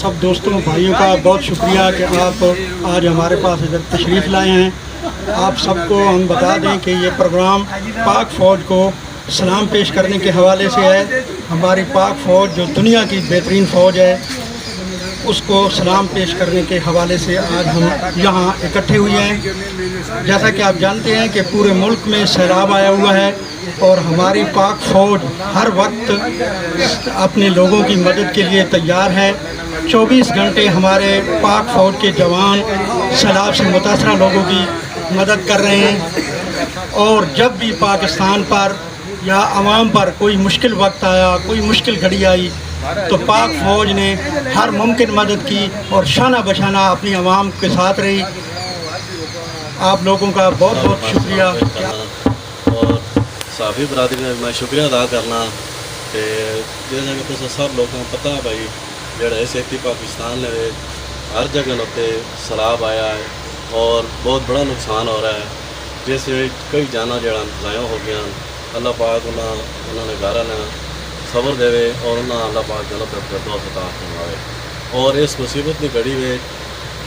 सब दोस्तों भाइयों का बहुत शुक्रिया कि आप आज हमारे पास इधर तशरीफ़ लाए हैं। आप सबको हम बता दें कि ये प्रोग्राम पाक फ़ौज को सलाम पेश करने के हवाले से है। हमारी पाक फ़ौज जो दुनिया की बेहतरीन फ़ौज है, उसको सलाम पेश करने के हवाले से आज हम यहाँ इकट्ठे हुए हैं। जैसा कि आप जानते हैं कि पूरे मुल्क में सैलाब आया हुआ है और हमारी पाक फ़ौज हर वक्त अपने लोगों की मदद के लिए तैयार है। 24 घंटे हमारे पाक फ़ौज के जवान सैलाब से मुतासरा लोगों की मदद कर रहे हैं। और जब भी पाकिस्तान पर या अवाम पर कोई मुश्किल वक्त आया, कोई मुश्किल घड़ी आई, तो पाक फ़ौज ने हर मुमकिन मदद की और शाना बशाना अपनी आवाम के साथ रही। आप लोगों का बहुत बहुत शुक्रिया। और साफ़ी बरादरी में मैं शुक्रिया अदा करना कि जैसा कि तुम सब लोगों को पता है भाई, जड़ा इस पाकिस्तान ने हर जगह उत्ते सैलाब आया है और बहुत बड़ा नुकसान हो रहा है, जैसे कई जाना जड़ा ज़ाया हो गया। अल्लाह पाक उन्होंने गारा ने सब्र देवे और उन्हें अल्लाह पाक जन्नत फिरदौस अता फरमावे। और इस मुसीबत की घड़ी में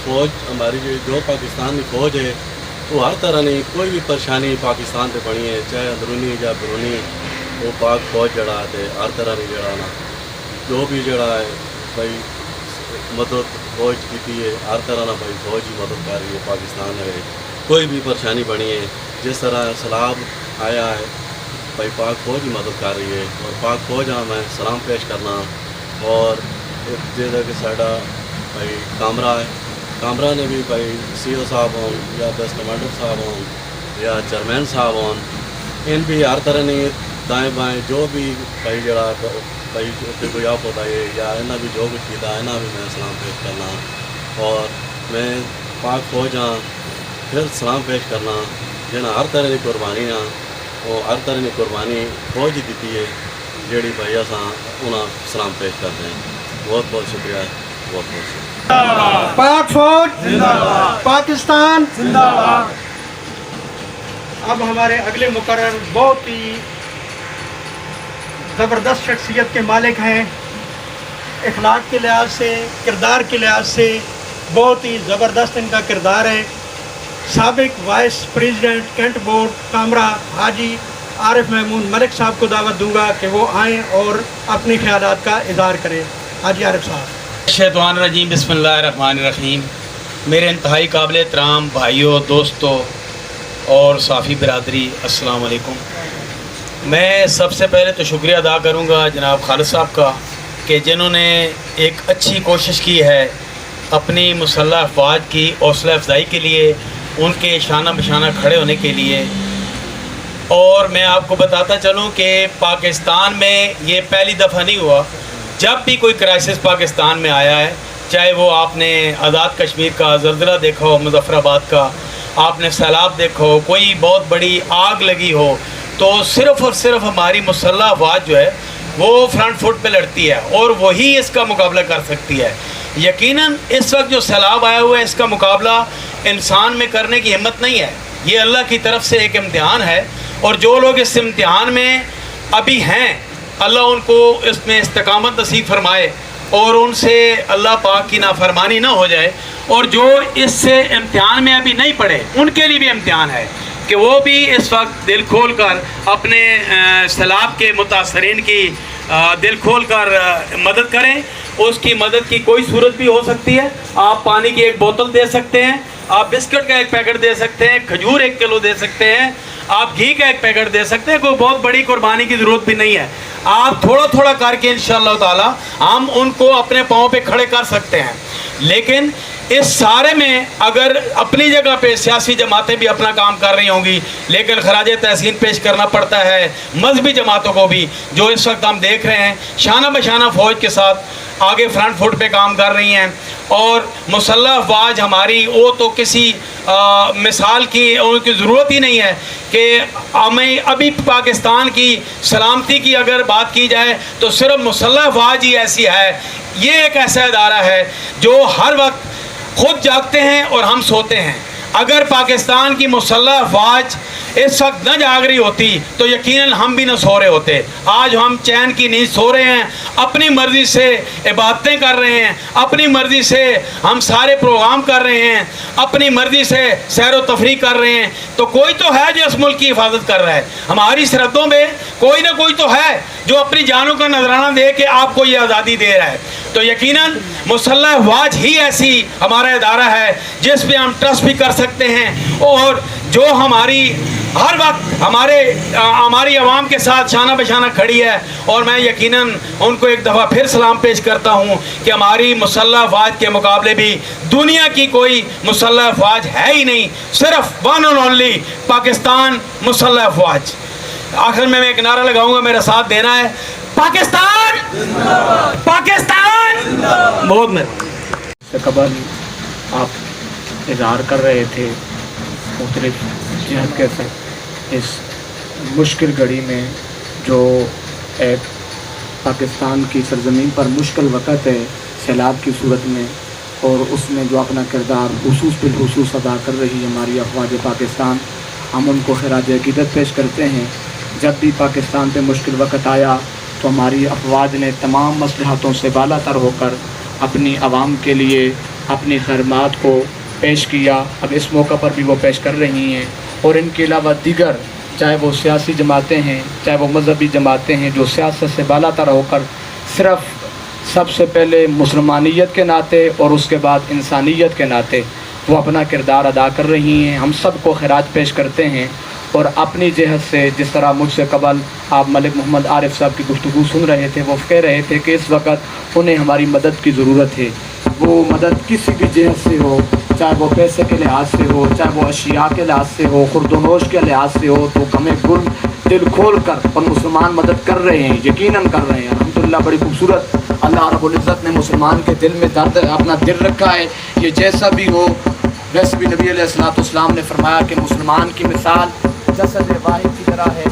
फ़ौज हमारी जो पाकिस्तान की फ़ौज है, वो हर तरह की कोई भी परेशानी पाकिस्तान से बनी है, चाहे अंदरूनी या बैरूनी, वो पाक फ़ौज जड़ा है हर तरह की जड़ा ना जो भी जड़ा है भाई मदद फ़ौज की है। हर तरह ना भाई फ़ौज की मदद कर रही है पाकिस्तान में। कोई भी परेशानी बनी है, जिस तरह सैलाब आया है भाई पाक फ़ौज की मदद कर रही है। और पाक फ़ौज मैं सलाम पेश करना। और जैसा कि साडा भाई कामरा ने भी भाई CO साहब हों या बेस कमांडर साहब हों या चेयरमैन साहब हों, इन भी हर तरह नहीं दाएँ बाएँ जो भी भाई जरा भाई उत्ते कोई आप होता है या इन्हें भी जो कुछ किया इन्हें भी मैं सलाम पेश करना। और मैं पाक फ़ौज हाँ फिर सलाम पेश करना जिन्हें हर तरह की कुर्बानी हाँ और हर तरह की कुर्बानी फ़ौज ही दी है, जी भाई असा उन्हें सलाम पेश करते हैं। बहुत बहुत शुक्रिया, बहुत बहुत शुक्रिया। पाक फ़ौज जिंदाबाद, पाकिस्तान जिंदाबाद। अब हमारे अगले मुकर्रर बहुत ही ज़बरदस्त शख्सियत के मालिक हैं। इखलाक के लिहाज से, किरदार के लिहाज से बहुत ही ज़बरदस्त इनका किरदार है। साबिक vice president cantt board Kamra Haji Arif Mahmood Malik sahab को दावत दूंगा कि वो आएँ और अपने ख्यालात का इज़हार करें। हाजी आरिफ साहब। शैतानिर्रजीम बिस्मिल्लाहिर्रहमानिर्रहीम। मेरे इंतहाई काबिल एहतराम भाइयों, दोस्तों और साफ़ी बिरादरी, अस्सलाम वालेकुम। मैं सबसे पहले तो शुक्रिया अदा करूंगा जनाब खालिद साहब का कि जिन्होंने एक अच्छी कोशिश की है अपनी मुसल्लह अफवाज की हौसला अफजाई के लिए, उनके शाना बशाना खड़े होने के लिए। और मैं आपको बताता चलूं कि पाकिस्तान में ये पहली दफ़ा नहीं हुआ। जब भी कोई क्राइसिस पाकिस्तान में आया है, चाहे वो आपने आज़ाद कश्मीर का ज़लज़ला देखा हो, मुज़फ़्फ़राबाद का, आपने सैलाब देखा हो, कोई बहुत बड़ी आग लगी हो, तो सिर्फ़ और सिर्फ हमारी मुसल्लह अफवाज जो है वो फ्रंट फुट पे लड़ती है और वही इसका मुकाबला कर सकती है। यकीनन इस वक्त जो सैलाब आया हुआ है, इसका मुकाबला इंसान में करने की हिम्मत नहीं है। ये अल्लाह की तरफ से एक इम्तिहान है और जो लोग इस इम्तिहान में अभी हैं, अल्लाह उनको इसमें इस्तिकामत नसीब फरमाए और उनसे अल्लाह पाक की नाफरमानी ना हो जाए। और जो इससे इम्तिहान में अभी नहीं पढ़े, उनके लिए भी इम्तिहान है कि वो भी इस वक्त दिल खोल कर अपने सैलाब के मुतासरीन की दिल खोल कर मदद करें। उसकी मदद की कोई सूरत भी हो सकती है। आप पानी की एक बोतल दे सकते हैं, आप बिस्किट का एक पैकेट दे सकते हैं, खजूर 1 किलो दे सकते हैं, आप घी का एक पैकेट दे सकते हैं। कोई बहुत बड़ी कुर्बानी की ज़रूरत भी नहीं है। आप थोड़ा थोड़ा करके इंशाअल्लाह ताला हम उनको अपने पाँव पे खड़े कर सकते हैं। लेकिन इस सारे में अगर अपनी जगह पे सियासी जमातें भी अपना काम कर रही होंगी, लेकिन खराज तहसीन पेश करना पड़ता है मजहबी जमातों को भी, जो इस वक्त हम देख रहे हैं शाना बशाना फ़ौज के साथ आगे फ्रंट फुट पे काम कर रही हैं। और मुसल्लह अफवाज हमारी वो तो किसी मिसाल की उनकी ज़रूरत ही नहीं है कि हमें अभी पाकिस्तान की सलामती की अगर बात की जाए तो सिर्फ मुसल्लह अफवाज ही ऐसी है। ये एक ऐसा इदारा है जो हर वक्त खुद जागते हैं और हम सोते हैं। अगर पाकिस्तान की मुसल्लह अफवाज इस वक्त न जाग रही होती तो यकीनन हम भी न सो रहे होते। आज हम चैन की नींद सो रहे हैं, अपनी मर्ज़ी से इबादतें कर रहे हैं, अपनी मर्ज़ी से हम सारे प्रोग्राम कर रहे हैं, अपनी मर्ज़ी से सैर व तफरीह कर रहे हैं, तो कोई तो है जो इस मुल्क की हिफाजत कर रहा है। हमारी सरहदों में कोई ना कोई तो है जो अपनी जानों का नजराना दे के आपको ये आज़ादी दे रहा है। तो यकीनन मुसल्लह अफ़वाज ही ऐसी हमारा इदारा है जिस पे हम ट्रस्ट भी कर सकते हैं, और जो हमारी हर वक्त हमारी आवाम के साथ शाना बशाना खड़ी है। और मैं यकीनन उनको एक दफ़ा फिर सलाम पेश करता हूँ कि हमारी मुसल्लह अफ़वाज के मुकाबले भी दुनिया की कोई मुसल्लह अफ़वाज है ही नहीं, सिर्फ वन एंड ओनली पाकिस्तान मुसल्लह अफ़वाज। आखिर में मैं एक नारा लगाऊंगा, मेरा साथ देना है, पाकिस्तान पाकिस्तान। बहुत मेहरबानी। से कबल आप इज़हार कर रहे थे मुख्तलिफ जिहत के साथ इस मुश्किल घड़ी में जो एक पाकिस्तान की सरज़मीन पर मुश्किल वक़्त है सैलाब की सूरत में, और उसमें जो अपना किरदार खुसूस बिलखुसूस अदा कर रही है हमारी अफ़वाज पाकिस्तान, हम उनको खिराज अक़ीदत पेश करते हैं। जब भी पाकिस्तान पे मुश्किल वक़्त आया तो हमारी अफ़वाज ने तमाम मसलहतों से बालातर होकर अपनी आवाम के लिए अपनी खदमात को पेश किया। अब इस मौका पर भी वो पेश कर रही हैं, और इनके अलावा दीगर चाहे वो सियासी जमातें हैं, चाहे वो मजहबी जमातें हैं, जो सियासत से बालातर होकर सिर्फ़ सबसे पहले मुसलमानियत के नाते और उसके बाद इंसानियत के नाते वो अपना किरदार अदा कर रही हैं। हम सब को खिराज पेश करते हैं, और अपनी जहत से जिस तरह मुझसे कबल आप मलिक मोहम्मद आरिफ साहब की गुफ्तगू सुन रहे थे, वो कह रहे थे कि इस वक्त उन्हें हमारी मदद की ज़रूरत है। वो मदद किसी भी जहत से हो, चाहे वो पैसे के लिहाज से हो, चाहे वो अशिया के लिहाज से हो, खुर्दनोश के लिहाज से हो, तो हमें गुल दिल खोल कर और मुसलमान मदद कर रहे हैं, यकीनन कर रहे हैं। अल्हम्दुलिल्लाह बड़ी खूबसूरत अल्लाह रब्बुल इज़्ज़त ने मुसलमान के दिल में दर्द अपना दिल रखा है। ये जैसा भी हो, वैसे भी नबी अलैहिस्सलाम ने फरमाया कि मुसलमान की मिसाल जसद वाहिद की तरह है।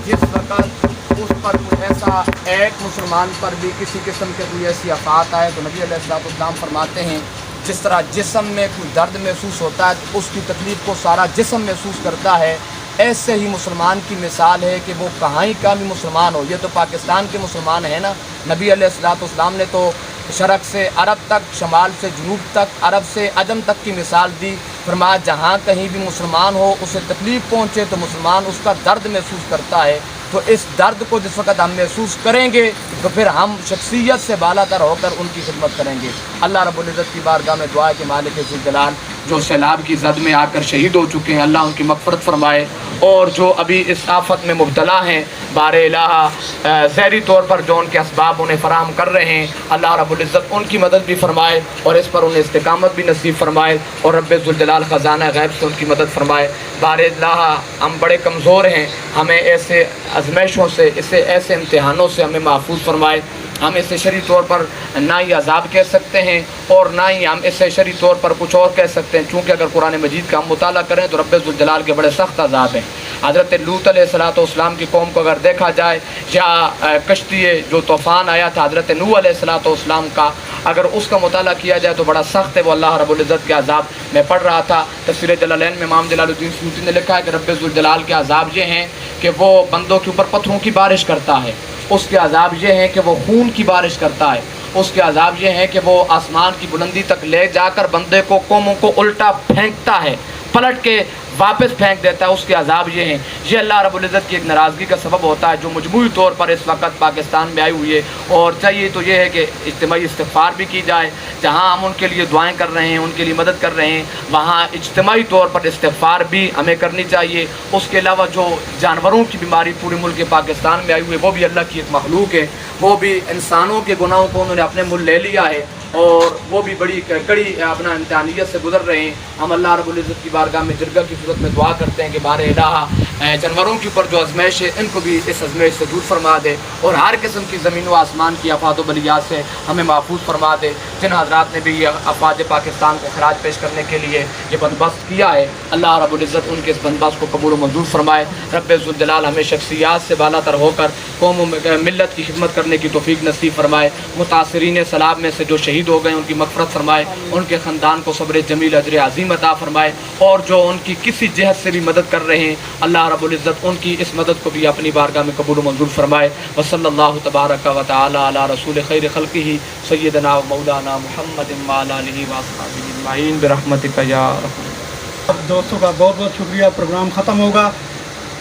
जिस वक़्त उस पर कुछ ऐसा एक मुसलमान पर भी किसी किस्म के कोई ऐसी आफत आए तो नबी अलैहिस्सलाम फरमाते हैं जिस तरह जिस्म में कोई दर्द महसूस होता है तो उसकी तकलीफ़ को सारा जिस्म महसूस करता है, ऐसे ही मुसलमान की मिसाल है कि वो कहाँ ही का भी मुसलमान हो। ये तो पाकिस्तान के मुसलमान है ना, नबी अलैहिस्सलाम ने तो शरक़ से अरब तक, शमाल से जनूब तक, अरब से अजम तक की मिसाल दी। फरमाया जहाँ कहीं भी मुसलमान हो उसे तकलीफ़ पहुँचे तो मुसलमान उसका दर्द महसूस करता है। तो इस दर्द को जिस वक़्त हम महसूस करेंगे तो फिर हम शख्सियत से बालातर होकर उनकी खिदमत करेंगे। अल्लाह रब्बुल इज़्ज़त की बारगाह में दुआ है कि मालिक ज़ुल जलाल जो सैलाब की ज़द में आकर शहीद हो चुके हैं, अल्लाह उनकी मग़फ़िरत फरमाए, और जो अभी इस आफत में मुब्तला हैं बारे इलाहा ज़हरी तौर पर जो उनके असबाब उन्हें फ़राहम कर रहे हैं, अल्लाह रब्बुल इज़्ज़त उनकी मदद भी फरमाए और इस पर उन्हें इस्तिकामत भी नसीब फरमाए, और रब्बे ज़ुल जलाल ख़ज़ाना गैब से उनकी मदद फरमाए। बारे इलाहा हम बड़े कमज़ोर हैं, हमें ऐसे आज़माइशों से, ऐसे इम्तिहानों से हमें महफूज फरमाए। हम इसे शरई तौर पर ना ही अज़ाब कह सकते हैं और ना ही हम इसे शरई तौर पर कुछ और कह सकते हैं, चूँकि अगर कुरान मजीद का हम मुताला करें तो रब्बे ज़ुल जलाल के बड़े सख्त अज़ाब हैं। हज़रत लूत अलैहिस्सलाम की कौम को अगर देखा जाए, या कश्ती जो तूफ़ान आया था हज़रत नूह अलैहिस्सलाम का, अगर उसका मुताला किया जाए तो बड़ा सख्त है वो अल्लाह रब्बुल इज़्ज़त के अज़ाब। मैं पढ़ रहा था तफ़सीर जलालैन में इमाम जलालुद्दीन सूती ने लिखा है कि रब्बे ज़ुल जलाल के अज़ाब ये हैं कि वो बंदों के ऊपर पत्थरों की बारिश करता है, उसके अज़ाब ये हैं कि वो खून की बारिश करता है, उसके अज़ाब ये हैं कि वो आसमान की बुलंदी तक ले जाकर बंदे को कौमों को उल्टा फेंकता है, पलट के वापस फेंक देता है, उसके अज़ाब ये हैं। ये अल्लाह रब्बुल इज़्ज़त की एक नाराज़गी का सबब होता है जो मजमूई तौर पर इस वक्त पाकिस्तान में आई हुई है। और चाहिए तो ये है कि इज्तिमाई इस्तिग़फ़ार भी की जाए, जहाँ हम उनके लिए दुआएं कर रहे हैं, उनके लिए मदद कर रहे हैं, वहाँ इज्तिमाई तौर पर इस्तिग़फ़ार भी हमें करनी चाहिए। उसके अलावा जो जानवरों की बीमारी पूरे मुल्क पाकिस्तान में आई हुई है वो भी अल्लाह की एक मखलूक है, वो भी इंसानों के गुनाहों को उन्होंने अपने मुल्क ले लिया है और वो भी बड़ी कड़ी अपना इम्तिहानियत से गुजर रहे हैं। हम अल्लाह रब्बुल इज़्ज़त की बारगाह में जिरगा की सूरत में दुआ करते हैं कि बारे इलाहा जानवरों के ऊपर जो आजमाइश है इनको भी इस आजमाइश से दूर फरमा दे और हर किस्म की ज़मीन व आसमान की आफात व बलियात से हमें महफूज फरमा दे। जिन हज़रात ने भी ये अफवाज पाकिस्तान को खराज पेश करने के लिए ये बंदोबस्त किया है, अल्लाह रब्बुल इज़्ज़त उनके इस बंदोबस्त को कबूल व मंजूर फरमाए। रब्बे ज़ुल जलाल हमें शख्सियात से बालातर होकर कौम मिल्लत की खिदमत करने की तौफीक नसीब फरमाए। मुतासिरीन सलाब में से जो शहीद شہید ہو گئے उनकी मग़फ़िरत फरमाए, उनके ख़ानदान को सब्र जमील अजर अज़ीम अता फरमाए, और जो उनकी किसी जहत से भी मदद कर रहे हैं अल्लाह रब्बुल इज़्ज़त उनकी इस मदद को भी अपनी बारगाह में कबूल मंजूर फरमाए। वसल्लल्लाहु तबारक व तआला अला रसूल खैर खल्क़िही सय्यदना व मौलाना मुहम्मदिन व अला आलिहि व अस्हाबिहि अजमईन बिरहमतिका या रहमान। दोस्तों का बहुत बहुत शुक्रिया। प्रोग्राम ख़त्म होगा।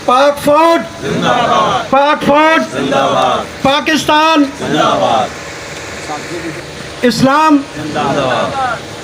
पाक फौज जिंदाबाद, पाक फौज जिंदाबाद, पाकिस्तान जिंदाबाद, इस्लाम जिंदाबाद।